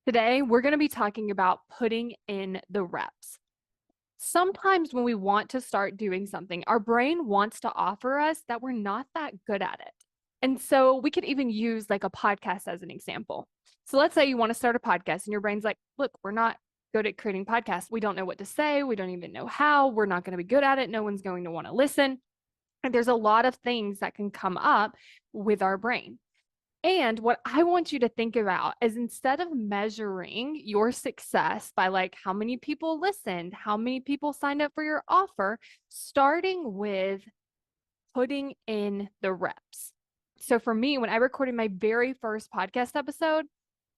Today, we're going to be talking about putting in the reps. Sometimes when we want to start doing something, our brain wants to offer us that we're not that good at it. And so we could even use like a podcast as an example. So let's say you want to start a podcast and your brain's like, look, we're not good at creating podcasts. We don't know what to say. We don't even know how. We're not going to be good at it. No one's going to want to listen. And there's a lot of things that can come up with our brain. And what I want you to think about is instead of measuring your success by like how many people listened, how many people signed up for your offer, starting with putting in the reps. So for me, when I recorded my very first podcast episode,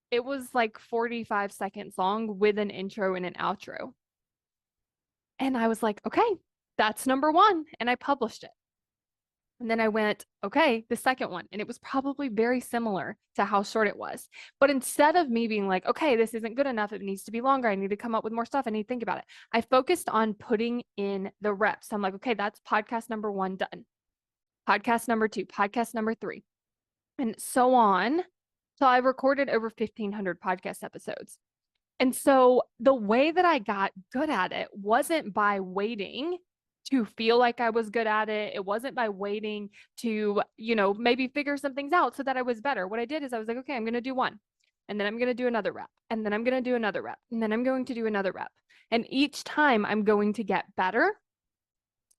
it was like 45 seconds long with an intro and an outro. And I was like, okay, that's number one. And I published it. And then I went, okay, the second one. And it was probably very similar to how short it was. But instead of me being like, okay, this isn't good enough, it needs to be longer, I need to come up with more stuff, I need to think about it, I focused on putting in the reps. I'm like, okay, that's podcast number 1 done. Podcast number 2, podcast number 3, and so on. So I recorded over 1,500 podcast episodes. And so the way that I got good at it wasn't by waiting to feel like I was good at it. It wasn't by waiting to, maybe figure some things out so that I was better. What I did is I was like, okay, I'm going to do one, and then I'm going to do another rep, and then I'm going to do another rep, and then I'm going to do another rep. And each time I'm going to get better.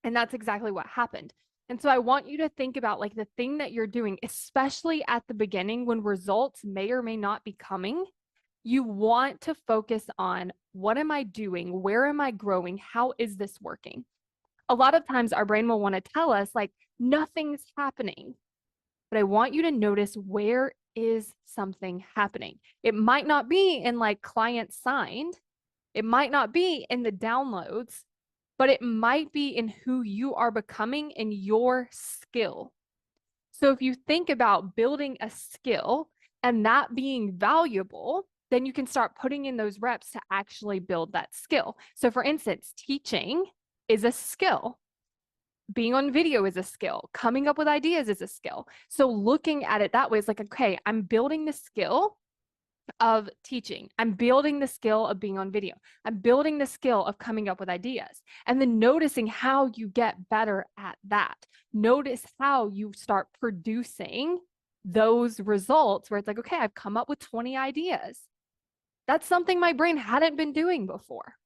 And that's exactly what happened. And so I want you to think about like the thing that you're doing, especially at the beginning when results may or may not be coming. You want to focus on what am I doing? Where am I growing? How is this working? A lot of times our brain will want to tell us like nothing's happening, but I want you to notice where is something happening. It might not be in like clients signed. It might not be in the downloads, but it might be in who you are becoming in your skill. So if you think about building a skill and that being valuable, then you can start putting in those reps to actually build that skill. So for instance, teaching is a skill. Being on video is a skill. Coming up with ideas is a skill. So looking at it that way is like, okay, I'm building the skill of teaching. I'm building the skill of being on video. I'm building the skill of coming up with ideas. And then noticing how you get better at that. Notice how you start producing those results where it's like, okay, I've come up with 20 ideas. That's something my brain hadn't been doing before.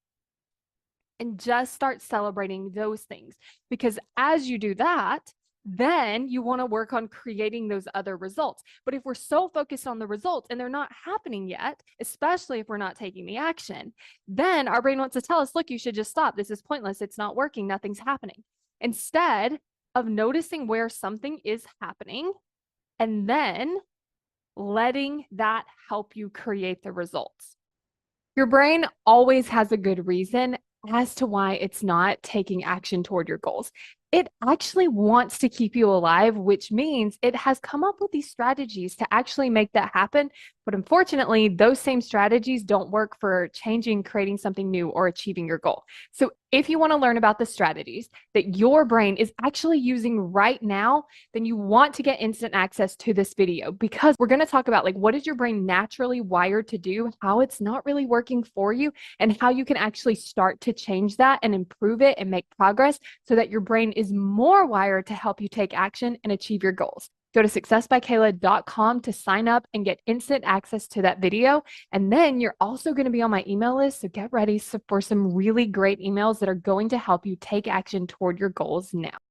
And just start celebrating those things. Because as you do that, then you want to work on creating those other results. But if we're so focused on the results and they're not happening yet, especially if we're not taking the action, then our brain wants to tell us, look, you should just stop. This is pointless. It's not working. Nothing's happening. Instead of noticing where something is happening and then letting that help you create the results. Your brain always has a good reason as to why it's not taking action toward your goals. It actually wants to keep you alive, which means it has come up with these strategies to actually make that happen. But unfortunately, those same strategies don't work for changing, creating something new, or achieving your goal. So if you want to learn about the strategies that your brain is actually using right now, then you want to get instant access to this video, because we're going to talk about like what is your brain naturally wired to do, how it's not really working for you, and how you can actually start to change that and improve it and make progress so that your brain is more wired to help you take action and achieve your goals. Go to successbykayla.com to sign up and get instant access to that video. And then you're also going to be on my email list. So get ready for some really great emails that are going to help you take action toward your goals now.